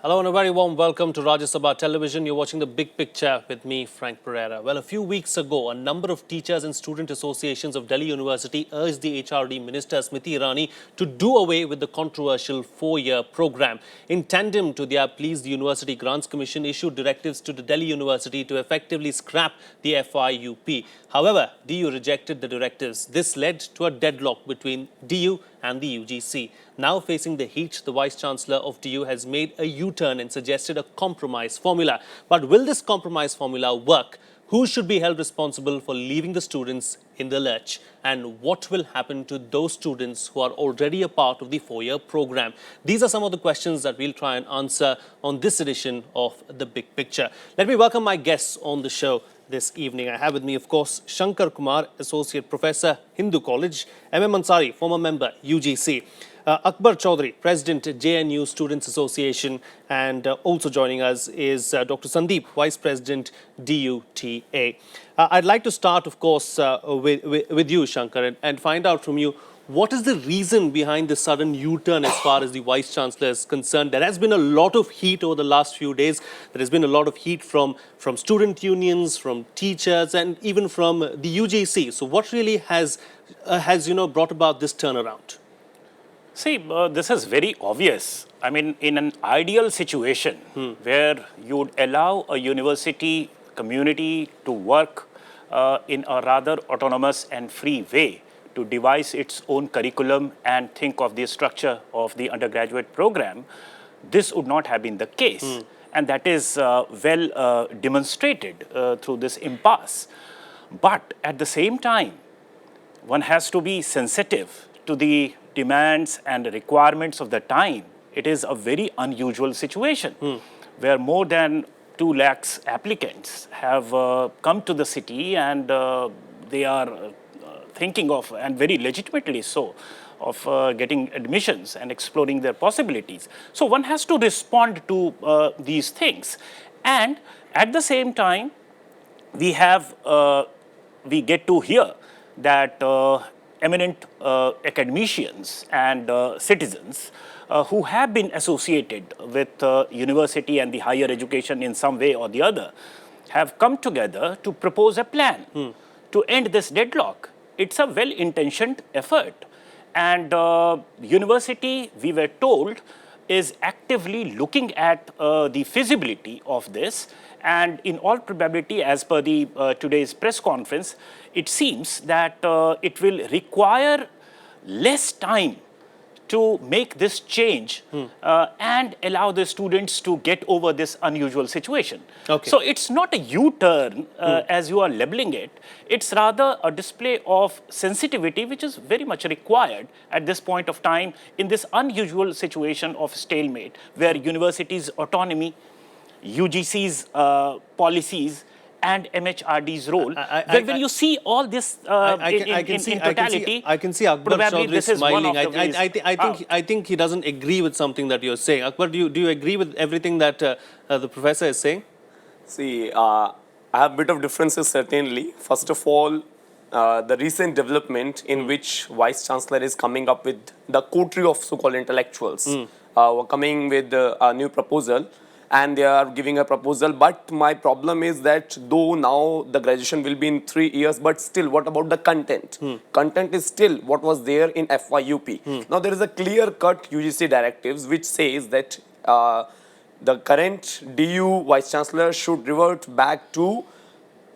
Hello and a very warm welcome to Rajya Sabha Television. You're watching The Big Picture with me, Frank Pereira. Well, a few weeks ago, a number of teachers and student associations of Delhi University urged the HRD Minister Smriti Irani to do away with the controversial 4-year program. In tandem to their pleas, the University Grants Commission issued directives to the Delhi University to effectively scrap the FIUP. However, DU rejected the directives. This led to a deadlock between DU and the UGC. Now facing the heat, the Vice-Chancellor of DU has made a U-turn and suggested a compromise formula. But will this compromise formula work? Who should be held responsible for leaving the students in the lurch? And what will happen to those students who are already a part of the 4-year program? These are some of the questions that we'll try and answer on this edition of The Big Picture. Let me welcome my guests on the show this evening. I have with me, of course, Shankar Kumar, Associate Professor, Hindu College, Ansari, former member, UGC. Akbar Chaudhary, President, JNU Students Association, and also joining us is Dr. Sandeep, Vice President, DUTA. I'd like to start, of course, with you, Shankar, and find out from you, what is the reason behind this sudden U-turn as far as the Vice-Chancellor is concerned? There has been a lot of heat over the last few days. There has been a lot of heat from student unions, from teachers, and even from the UGC. So what really has brought about this turnaround? See, this is very obvious. I mean, in an ideal situation where you would allow a university community to work in a rather autonomous and free way to devise its own curriculum and think of the structure of the undergraduate program, this would not have been the case. And that is well demonstrated through this impasse. But at the same time, one has to be sensitive to the demands and requirements of the time. It is a very unusual situation where more than 2 lakhs applicants have come to the city and they are thinking of, and very legitimately so, of getting admissions and exploring their possibilities. So one has to respond to these things. And at the same time, we get to hear that eminent academicians and citizens who have been associated with university and the higher education in some way or the other have come together to propose a plan to end this deadlock. It's a well-intentioned effort. And university, we were told, is actively looking at the feasibility of this. And in all probability, as per the today's press conference, it seems that it will require less time to make this change and allow the students to get over this unusual situation. Okay. So it's not a U-turn as you are labeling it. It's rather a display of sensitivity which is very much required at this point of time in this unusual situation of stalemate where universities' autonomy, UGC's policies, and MHRD's role. When you see all this in totality, I can see Akbar Chaudhary smiling. I think he doesn't agree with something that you're saying. Akbar, do you agree with everything that the professor is saying? See, I have a bit of differences certainly. First of all, the recent development in which Vice-Chancellor is coming up with the coterie of so-called intellectuals were coming with a new proposal. And they are giving a proposal, but my problem is that though now the graduation will be in 3 years, but still, what about the content? Content is still what was there in FIUP. Now there is a clear-cut UGC directives which says that the current DU Vice-Chancellor should revert back to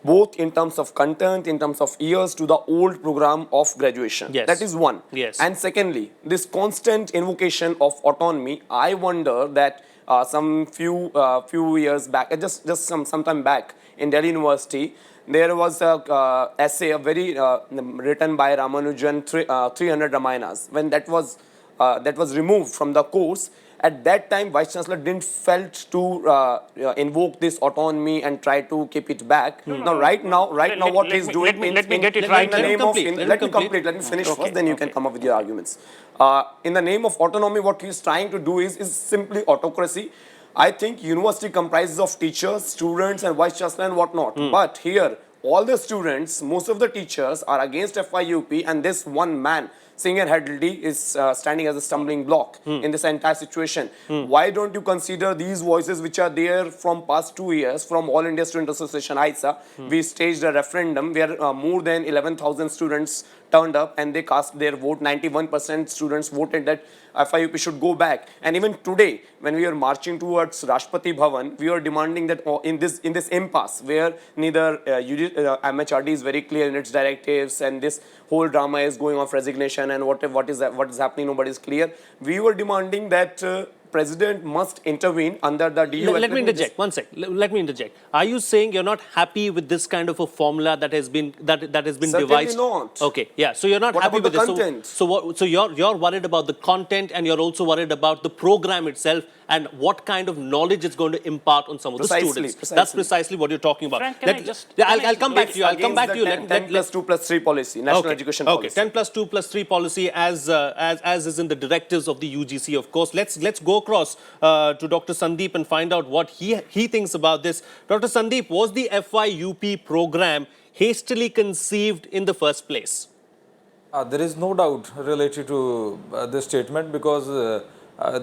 both in terms of content, in terms of years, to the old program of graduation. Yes. That is one. Yes. And secondly, this constant invocation of autonomy, I wonder that some few years back, just some time back in Delhi University, there was a essay, a very written by Ramanujan, 300 Ramayanas. When that was removed from the course, at that time, Vice-Chancellor didn't felt to invoke this autonomy and try to keep it back. Now, right now, what he's doing let me get it right. Let me finish first, then you can come up with your arguments. In the name of autonomy, what he's trying to do is simply autocracy. I think university comprises of teachers, students, and Vice-Chancellor and whatnot. But here, all the students, most of the teachers are against FIUP, and this one man single-handedly is standing as a stumbling block in this entire situation. Why don't you consider these voices which are there from past 2 years from All India Student Association, ISA? We staged a referendum where more than 11,000 students turned up and they cast their vote. 91% students voted that FIUP should go back. And even today, when we are marching towards Rashtrapati Bhavan, we are demanding that in this impasse where neither MHRD is very clear in its directives and this whole drama is going off resignation and what is happening, nobody is clear. We were demanding that President must intervene under the DU. Let me interject. One sec. Let me interject. Are you saying you're not happy with this kind of a formula that has been Certainly devised? not. Okay. Yeah. So you're not What happy about with the this. content? So you're worried about the content, and you're also worried about the program itself and what kind of knowledge it's going to impart on some of the students. That's precisely what you're talking about. Frank, can I just- I'll come back to you. I'll come back to you. 10 plus 2 plus 3 policy, national education policy. Okay, 10 plus 2 plus 3 policy as is in the directives of the UGC, of course. Let's go across to Dr. Sandeep and find out what he thinks about this. Dr. Sandeep, was the FYUP program hastily conceived in the first place? There is no doubt related to this statement, because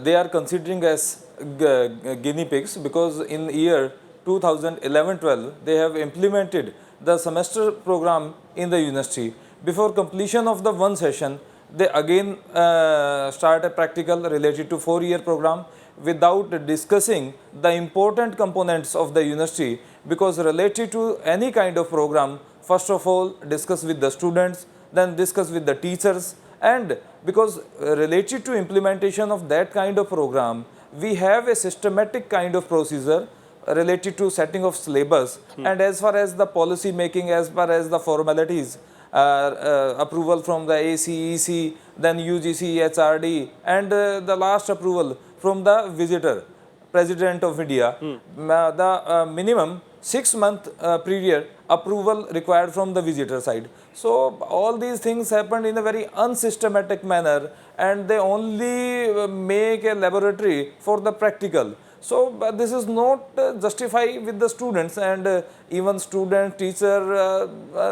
they are considering as guinea pigs, because in year 2011-12 they have implemented the semester program in the university. Before completion of the one session, they again start a practical related to 4-year program without discussing the important components of the university, because related to any kind of program, first of all discuss with the students, then discuss with the teachers, and because related to implementation of that kind of program, we have a systematic kind of procedure related to setting of syllabus, and as far as the policy making, as far as the formalities, approval from the ACEC, then UGC, HRD, and the last approval from the visitor, President of India, the minimum 6-month period approval required from the visitor side. So all these things happened in a very unsystematic manner, and they only make a laboratory for the practical. So this is not justified with the students, and even student, teacher,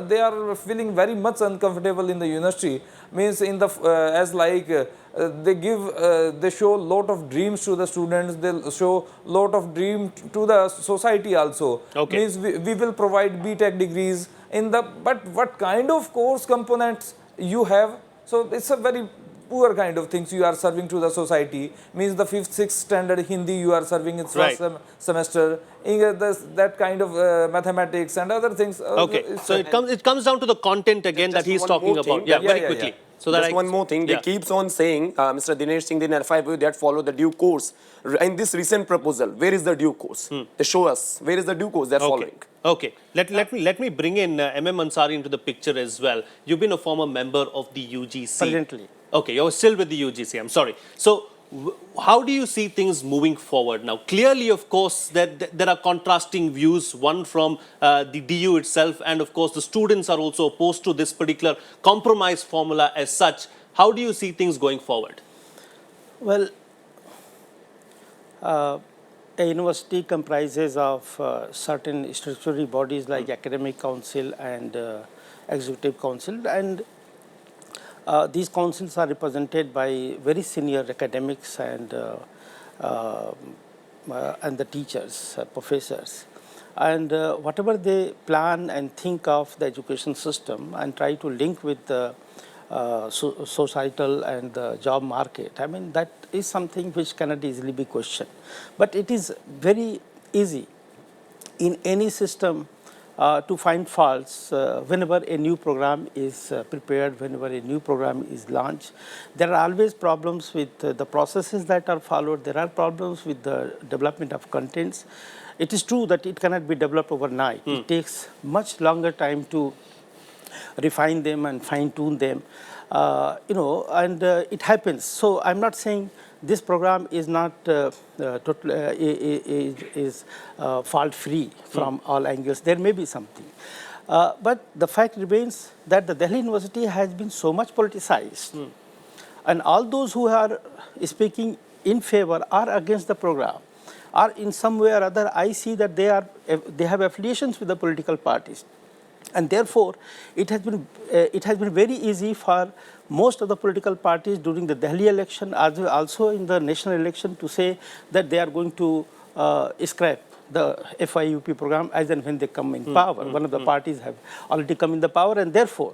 they are feeling very much uncomfortable in the university. Means in the as like they show lot of dreams to the students, they show lot of dream to the society also. Okay. Means we will provide BTech degrees in the, but what kind of course components you have? So it's a very poor kind of things you are serving to the society. Means the 5th, 6th standard Hindi you are serving in first semester, that kind of mathematics and other things. Okay, so it comes down to the content again that he's talking about. Very quickly. So just one more thing, they keeps on saying, Mr. Dinesh Singh, the FIU, that follow the due course. In this recent proposal, where is the due course? They show us, where is the due course they're following? Okay, let me bring in MM Ansari into the picture as well. You've been a former member of the UGC. Presently. Okay, you're still with the UGC, I'm sorry. So how do you see things moving forward now? Clearly, of course, that there are contrasting views, one from the DU itself, and of course the students are also opposed to this particular compromise formula as such. How do you see things going forward? Well, a university comprises of certain statutory bodies like Academic Council and Executive Council, and these councils are represented by very senior academics and the teachers, professors. And whatever they plan and think of the education system and try to link with the societal and the job market, I mean, that is something which cannot easily be questioned. But it is very easy in any system to find faults whenever a new program is prepared, whenever a new program is launched. There are always problems with the processes that are followed. There are problems with the development of contents. It is true that it cannot be developed overnight. It takes much longer time to refine them and fine-tune them, and it happens. So I'm not saying this program is not fault-free from all angles. There may be something. But the fact remains that the Delhi University has been so much politicized. And all those who are speaking in favor or against the program, or in some way or other, I see that they have affiliations with the political parties. And therefore, it has been very easy for most of the political parties during the Delhi election, as well also in the national election, to say that they are going to scrap the FYUP program as and when they come in power. One of the parties have already come in the power, and therefore,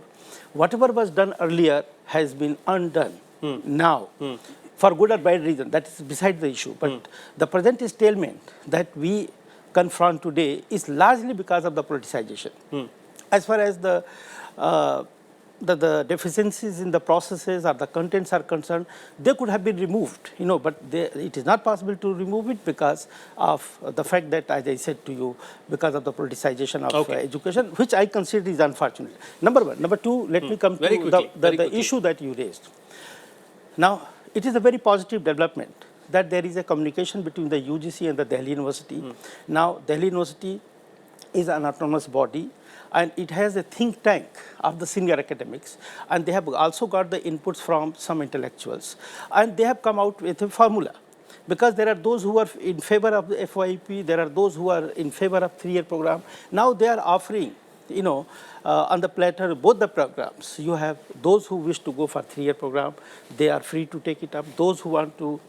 whatever was done earlier has been undone now. For good or bad reason, that is beside the issue. But the present stalemate that we confront today is largely because of the politicization. As far as the deficiencies in the processes or the contents are concerned, they could have been removed, but it is not possible to remove it because of the fact that, as I said to you, because of the politicization of education, which I consider is unfortunate. Number one. Number two, let me come to the issue that you raised. Now, it is a very positive development that there is a communication between the UGC and the Delhi University. Now, Delhi University is an autonomous body, and it has a think tank of the senior academics, and they have also got the inputs from some intellectuals, and they have come out with a formula. Because there are those who are in favor of the FYP, there are those who are in favor of 3-year program. Now they are offering, on the platter, both the programs. You have those who wish to go for 3-year program, they are free to take it up. Those who want to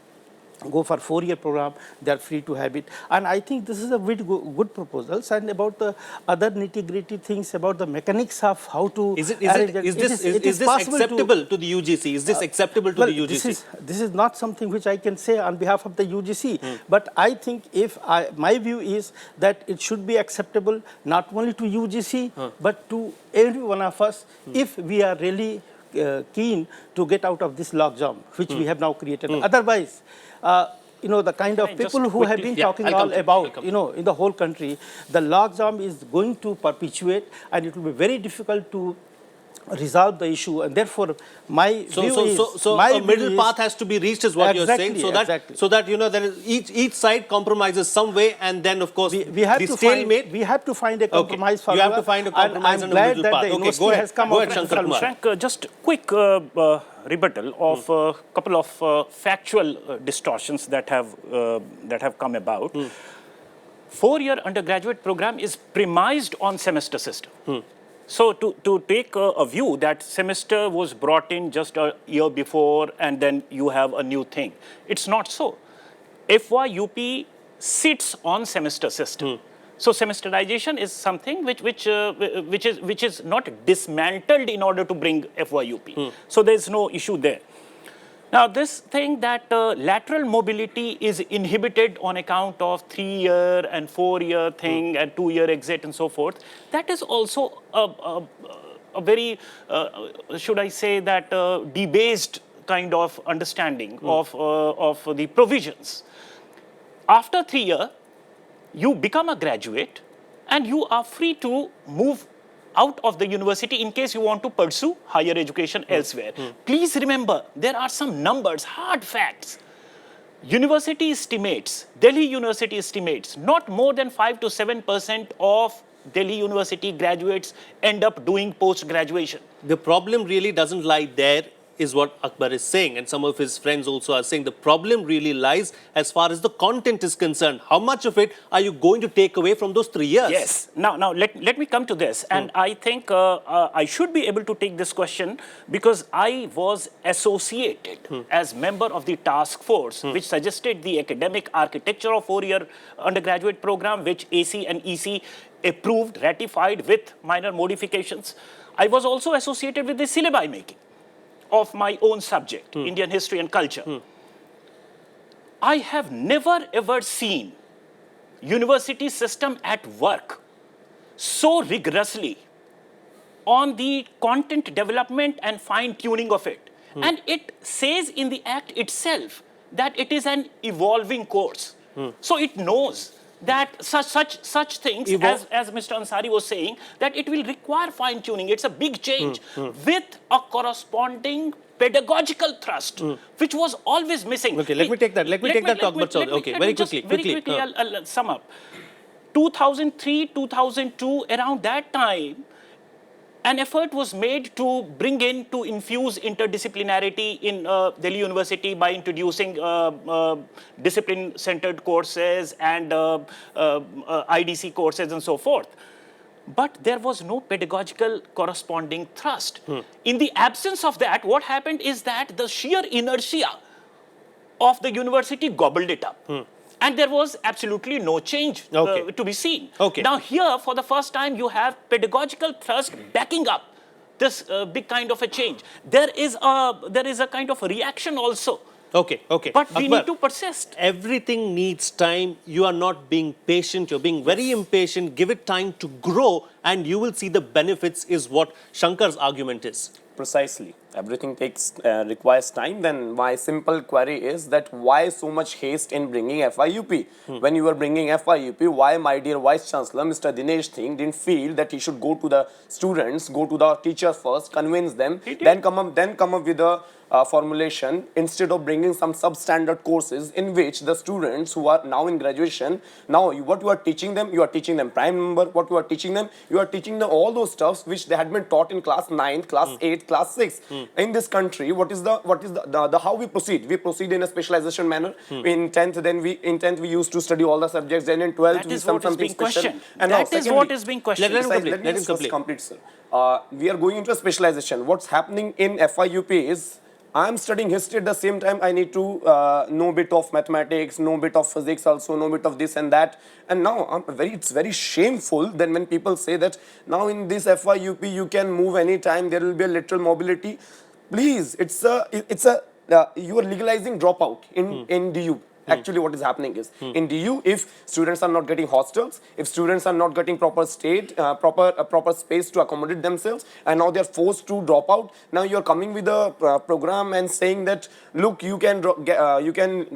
go for 4-year program, they are free to have it. And I think this is a very good proposals. And about the other nitty-gritty things, about the mechanics of how to Is this acceptable to the UGC? Is this acceptable to the UGC? This is not something which I can say on behalf of the UGC. But I think my view is that it should be acceptable not only to UGC, but to every one of us if we are really keen to get out of this logjam, which we have now created. Otherwise, the kind of people who have been talking all about, in the whole country, the logjam is going to perpetuate, and it will be very difficult to resolve the issue. And therefore, my view is... So a middle path has to be reached, is what you're saying, so that there is each side compromises some way, and then, of course, we have to find a compromise for you have to find a compromise and I'm glad that the university has come out with Shankar, a solution. Shankar, just quick rebuttal of a couple of factual distortions that have come about. 4-year undergraduate program is premised on semester system. So to take a view that semester was brought in just a year before and then you have a new thing, it's not so. FYUP sits on semester system. So semesterization is something which is not dismantled in order to bring FYUP. So there's no issue there. Now, this thing that lateral mobility is inhibited on account of 3-year and 4-year thing and 2-year exit and so forth, that is also a very, should I say that, debased kind of understanding of the provisions. After 3-year, you become a graduate and you are free to move out of the university in case you want to pursue higher education elsewhere. Please remember, there are some numbers, hard facts. University estimates, Delhi University estimates, not more than 5 to 7% of Delhi University graduates end up doing post-graduation. The problem really doesn't lie there, is what Akbar is saying, and some of his friends also are saying. The problem really lies as far as the content is concerned. How much of it are you going to take away from those 3 years? Yes. Now let me come to this. And I think I should be able to take this question because I was associated as member of the task force which suggested the academic architecture of 4-year undergraduate program, which AC and EC approved, ratified with minor modifications. I was also associated with the syllabi making of my own subject, Indian history and culture. I have never ever seen university system at work so rigorously on the content development and fine-tuning of it. And it says in the act itself that it is an evolving course. So it knows that such things, as Mr. Ansari was saying, that it will require fine-tuning. It's a big change with a corresponding pedagogical thrust, which was always missing. Okay, let me take that. Let me take that talk, but okay, very quickly. I'll sum up. 2003, 2002, around that time, an effort was made to bring in, to infuse interdisciplinarity in Delhi University by introducing discipline-centered courses and IDC courses and so forth. but there was no pedagogical corresponding thrust. In the absence of that, what happened is that the sheer inertia of the university gobbled it up. And there was absolutely no change to be seen. Now here, for the first time, you have pedagogical thrust backing up this big kind of a change. There is a kind of a reaction also. Okay. But we Akbar, need to persist. everything needs time. You are not being patient. You're being very impatient. Give it time to grow and you will see the benefits is what Shankar's argument is. Precisely. Everything requires time. Then my simple query is that why so much haste in bringing FIUP? When you were bringing FIUP, why my dear Vice Chancellor, Mr. Dinesh Singh, didn't feel that he should go to the students, go to the teachers first, convince them, then come up with a formulation instead of bringing some substandard courses in which the students who are now in graduation, what you are teaching them prime number, what you are teaching them all those stuffs which they had been taught in class 9, class 8, class 6. In this country, what is the how we proceed? We proceed in a specialization manner. In 10th we used to study all the subjects, then in 12th That we is some what is something being special. questioned. And That now, is what is being questioned. Let him let me complete. just complete, sir. We are going into a specialization. What's happening in FIUP is I'm studying history at the same time. I need to know a bit of mathematics, know a bit of physics also, know a bit of this and that. And now it's very shameful then when people say that now in this FIUP you can move anytime, there will be a lateral mobility. Please, you are legalizing dropout in DU. Actually, what is happening is in DU, if students are not getting hostels, if students are not getting proper space to accommodate themselves, and now they are forced to drop out. Now you are coming with a program and saying that look, you can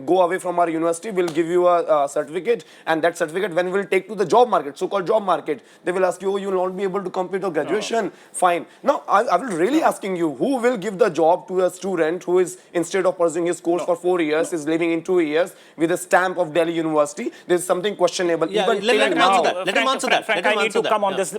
go away from our university. We'll give you a certificate, and that certificate when we'll take to the job market, so-called job market, they will ask you, oh, you will not be able to complete your graduation. No. Fine. Now I will really asking you, who will give the job to a student who is instead of pursuing his course for 4 years is living in 2 years with a stamp of Delhi University? There's something questionable. Yeah, even let him now. answer that. Let him answer that. Frank, Let him I need answer to come that. on this.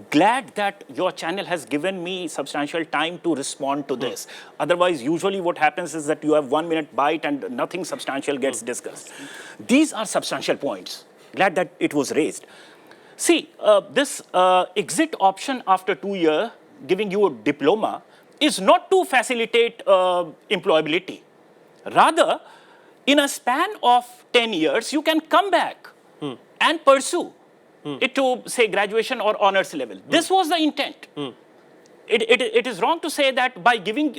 Glad that your channel has given me substantial time to respond to this. Otherwise, usually what happens is that you have 1 minute bite and nothing substantial gets discussed. These are substantial points. Glad that it was raised. See, this exit option after 2 years, giving you a diploma, is not to facilitate employability. Rather, in a span of 10 years, you can come back and pursue it to, say, graduation or honors level. This was the intent. It is wrong to say that by giving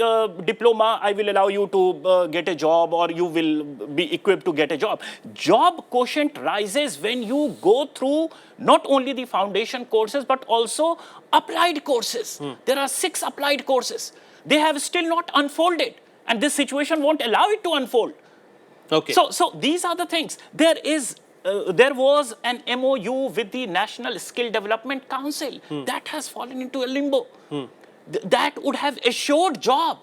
diploma, I will allow you to get a job or you will be equipped to get a job. Job quotient rises when you go through not only the foundation courses, but also applied courses. There are 6 applied courses. They have still not unfolded. And this situation won't allow it to unfold. Okay. So these are the things. There was an MOU with the National Skill Development Council that has fallen into a limbo. That would have assured job.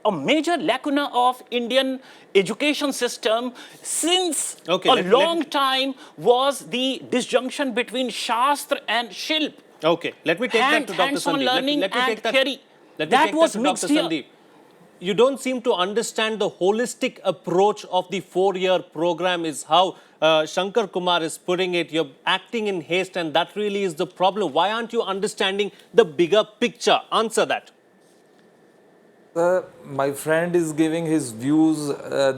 A major lacuna of Indian education system since a long time was the disjunction between Shastra and Shilp. Okay, let me take that to Dr. Hands-on Sandeep. learning Let me and take that. theory. Let me That take was that to mixed Dr. here. Sandeep. You don't seem to understand the holistic approach of the 4-year program is how Shankar Kumar is putting it. You're acting in haste and that really is the problem. Why aren't you understanding the bigger picture? Answer that. My friend is giving his views.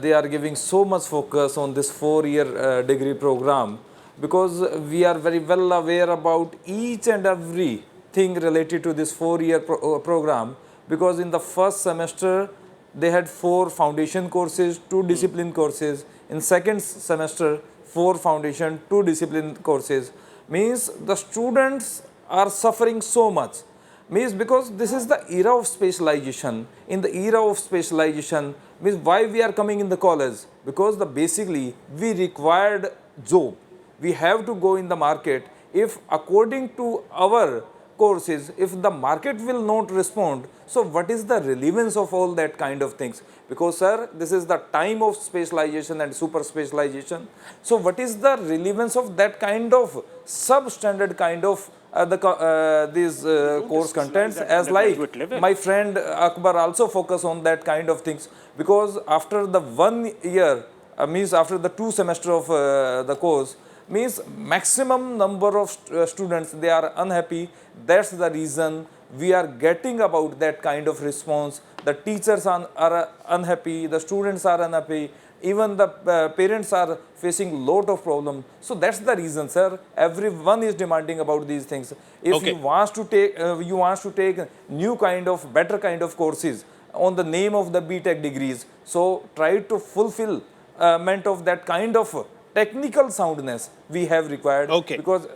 They are giving so much focus on this 4-year degree program because we are very well aware about each and every thing related to this 4-year program. Because in the first semester, they had 4 foundation courses, 2 discipline courses. In second semester, 4 foundation, 2 discipline courses. Means the students are suffering so much. Means because this is the era of specialization. In the era of specialization, means why we are coming in the college? Because basically we required job. We have to go in the market. If according to our courses, if the market will not respond, so what is the relevance of all that kind of things? Because sir, this is the time of specialization and super specialization. So what is the relevance of that kind of substandard kind of these course contents, as like my friend Akbar also focus on that kind of things, because after the 1 year, means after the 2 semester of the course, means maximum number of students, they are unhappy. That's the reason we are getting about that kind of response. The teachers are unhappy, the students are unhappy, even the parents are facing lot of problem. So that's the reason, sir. Everyone is demanding about these things. If Okay. you want to take new kind of, better kind of courses on the name of the BTech degrees, so try to fulfill meant of that kind of technical soundness we have required. Okay. Because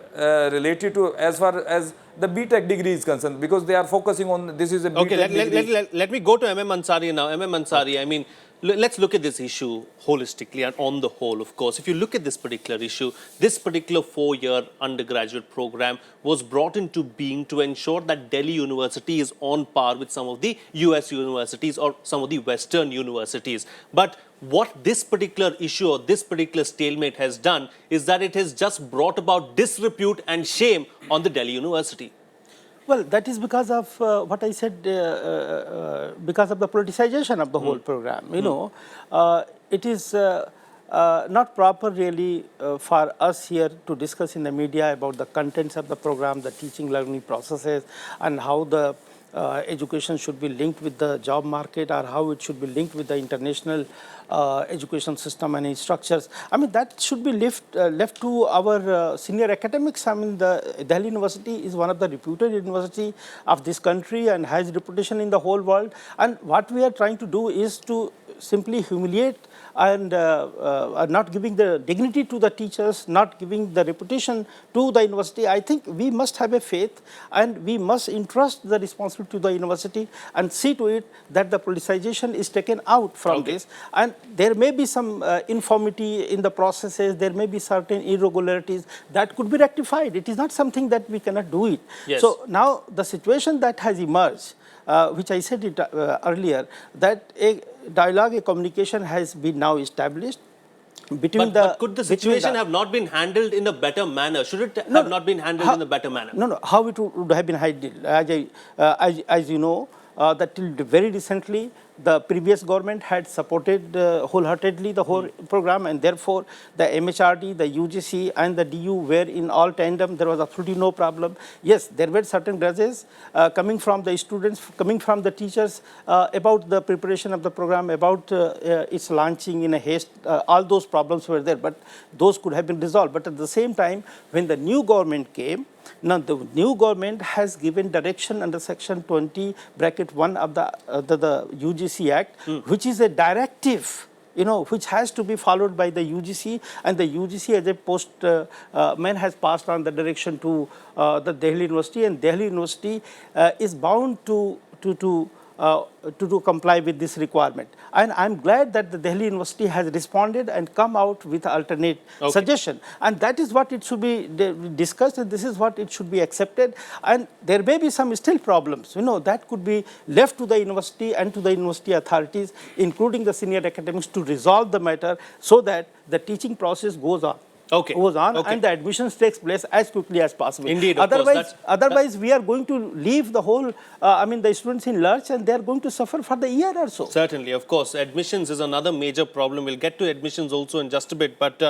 related to as far as the BTech degree is concerned, because they are focusing on this is a BTech Okay, degree. let me go to MM Ansari now. MM Ansari, I mean, let's look at this issue holistically and on the whole, of course. If you look at this particular issue, this particular 4-year undergraduate program was brought into being to ensure that Delhi University is on par with some of the US universities or some of the Western universities. But what this particular issue or this particular stalemate has done is that it has just brought about disrepute and shame on the Delhi University. Well, that is because of what I said, because of the politicization of the whole program. You know, it is not proper really for us here to discuss in the media about the contents of the program, the teaching learning processes, and how the education should be linked with the job market, or how it should be linked with the international education system and its structures. I mean, that should be left to our senior academics. I mean, the Delhi University is one of the reputed university of this country and has reputation in the whole world. And what we are trying to do is to simply humiliate and not giving the dignity to the teachers, not giving the reputation to the university. I think we must have a faith, and we must entrust the responsibility to the university and see to it that the politicization is taken out from this. And there may be some informity in the processes, there may be certain irregularities that could be rectified. It is not something that we cannot do it. Yes. So now the situation that has emerged, which I said it earlier, that a dialogue, a communication has been now established between But could the situation have not been handled in a better manner? Should it have not been handled in a better manner? No. How it would have been handled? As you know, that till very recently, the previous government had supported wholeheartedly the whole program, and therefore the MHRD, the UGC, and the DU were in all tandem. There was absolutely no problem. Yes, there were certain grudges coming from the students, coming from the teachers about the preparation of the program, about its launching in a haste. All those problems were there, but those could have been resolved. But at the same time, when the new government came, now the new government has given direction under section 20(1) of the UGC Act, which is a directive, you know, which has to be followed by the UGC, and the UGC as a postman has passed on the direction to the Delhi University, and Delhi University is bound to comply with this requirement. And I'm glad that the Delhi University has responded and come out with alternate suggestion. And that is what it should be discussed, and this is what it should be accepted. And there may be some still problems, you know, that could be left to the university and to the university authorities, including the senior academics, to resolve the matter so that the teaching process goes on. And the admissions takes place as quickly as possible. Indeed, otherwise we are going to leave the whole, the students in lurch, and they are going to suffer for the year or so. Certainly, of course. Admissions is another major problem. We'll get to admissions also in just a bit. But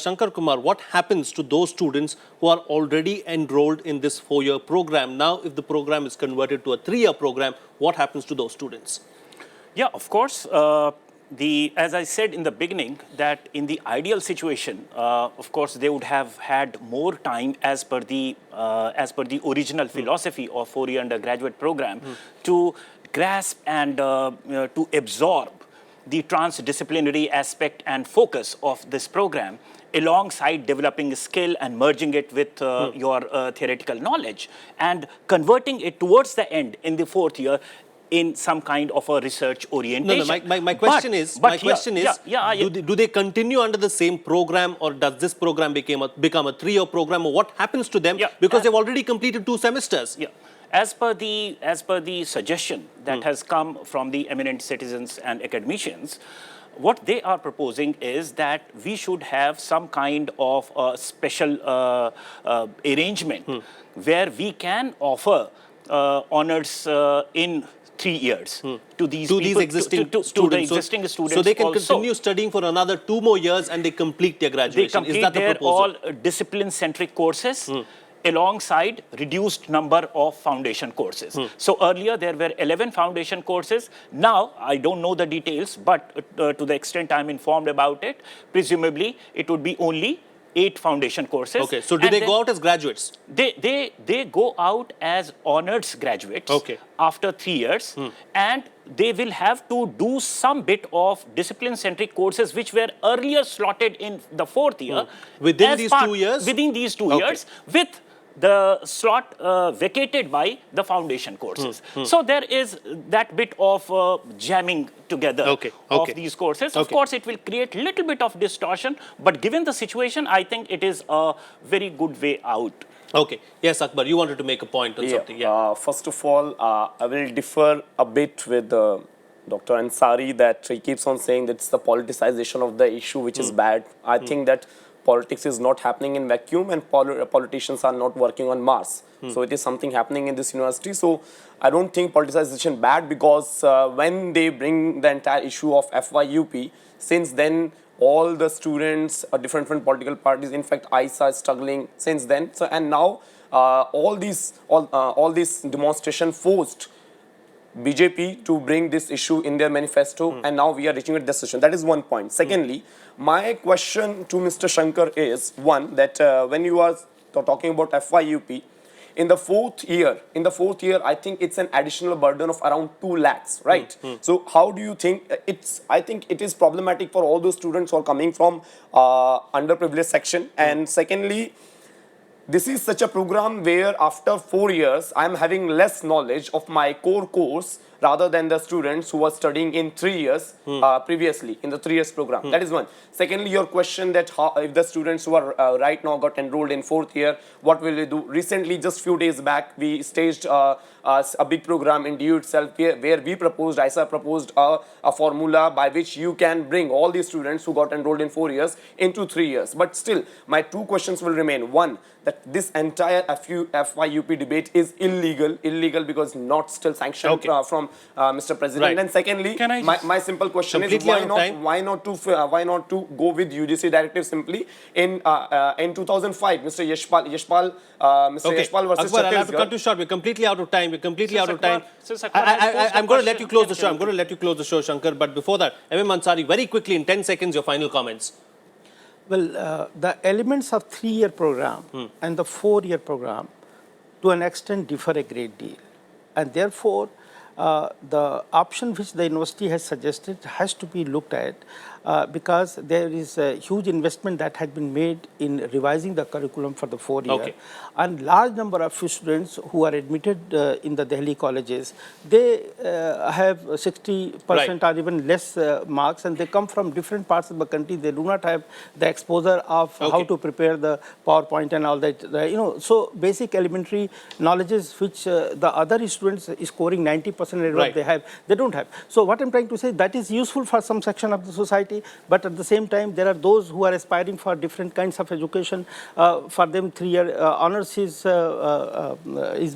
Shankar Kumar, what happens to those students who are already enrolled in this 4-year program? Now, if the program is converted to a 3-year program, what happens to those students? Yeah, of course. As I said in the beginning, that in the ideal situation, of course, they would have had more time as per the original philosophy of 4-year undergraduate program to grasp and to absorb the transdisciplinary aspect and focus of this program, alongside developing skill and merging it with your theoretical knowledge and converting it towards the end in the 4th year in some kind of a research orientation. No, my question is, do they continue under the same program, or does this program become a 3-year program, or what happens to them because they've already completed 2 semesters? Yeah. As per the suggestion that has come from the eminent citizens and academicians, what they are proposing is that we should have some kind of a special arrangement where we can offer honors in 3 years to these To people, these existing to students. the existing students. So they can also. continue studying for another 2 more years and they complete their They graduation. complete Is that the their proposal? all discipline-centric courses alongside reduced number of foundation courses. So earlier there were 11 foundation courses. Now, I don't know the details, but to the extent I'm informed about it, presumably it would be only 8 foundation courses. Okay, so do And they then go out as graduates? They go out as honors graduates after 3 years, and they will have to do some bit of discipline-centric courses which were earlier slotted in the 4th year. Within as these part- 2 years? Within these 2 years, with the slot vacated by the foundation courses. So there is that bit of jamming together of these courses. Of course, it will create a little bit of distortion, but given the situation, I think it is a very good way out. Okay. Yes, Akbar, you wanted to make a point on something. Yeah. First of all, I will differ a bit with Dr. Ansari that he keeps on saying that it's the politicization of the issue which is bad. I think that politics is not happening in vacuum and politicians are not working on Mars. So it is something happening in this university. So I don't think politicization bad because when they bring the entire issue of FYUP, since then all the students, different political parties, in fact ISA is struggling since then. So and now all these demonstration forced BJP to bring this issue in their manifesto, and now we are reaching a decision. That is one point. Secondly, my question to Mr. Shankar is one that when you are talking about FYUP, in the fourth year, I think it's an additional burden of around 2 lakhs, right? So how do you think I think it is problematic for all those students who are coming from underprivileged section. And secondly, this is such a program where after 4 years, I am having less knowledge of my core course rather than the students who were studying in 3 years previously in the 3 years program. That is one. Secondly, your question that how, if the students who are right now got enrolled in 4th year, what will they do? Recently, just few days back, we staged a big program in DU itself where we proposed, ISA proposed a formula by which you can bring all these students who got enrolled in 4 years into 3 years. But still, my 2 questions will remain. One, that this entire FYUP debate is illegal because not still sanctioned from Mr. President. Right. And secondly, Can I my simple question is Completely why not to go with UGC directive simply in 2005, Mr. Yashpal versus Akbar, I'll have to Chhattisgarh. cut you short. We're completely out of time. Since Akbar has posed I'm a going to let you question, close the show. I'm going to let you close the show, Shankar. But before that, Ansari, very quickly in 10 seconds, your final comments. Well, the elements of 3-year program and the 4-year program to an extent differ a great deal. And therefore, the option which the university has suggested has to be looked at because there is a huge investment that had been made in revising the curriculum for the 4-year. And large number of students who are admitted in the Delhi colleges, they have 60% or even less marks, and they come from different parts of the country. They do not have the exposure of how to prepare the PowerPoint and all that. So basic elementary knowledges which the other students is scoring 90% and what they have, they don't have. So what I'm trying to say, that is useful for some section of the society, but at the same time, there are those who are aspiring for different kinds of education. For them, 3-year honors is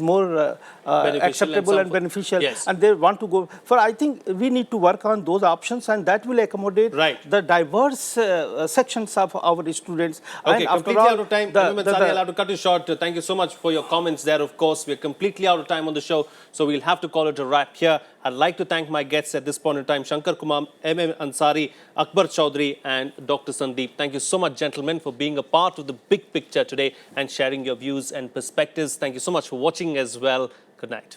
more acceptable and beneficial, and they want to go for. I think we need to work on those options, and that will accommodate the diverse sections of our students. Okay, and completely out of time. I'll have to cut you short. Thank you so much for your comments there. Of course, we're completely out of time on the show, so we'll have to call it a wrap here. I'd like to thank my guests at this point in time, Shankar, Kumar, Ansari, Akbar, Chaudhary, and Dr. Sandeep. Thank you so much, gentlemen, for being a part of the big picture today and sharing your views and perspectives. Thank you so much for watching as well. Good night.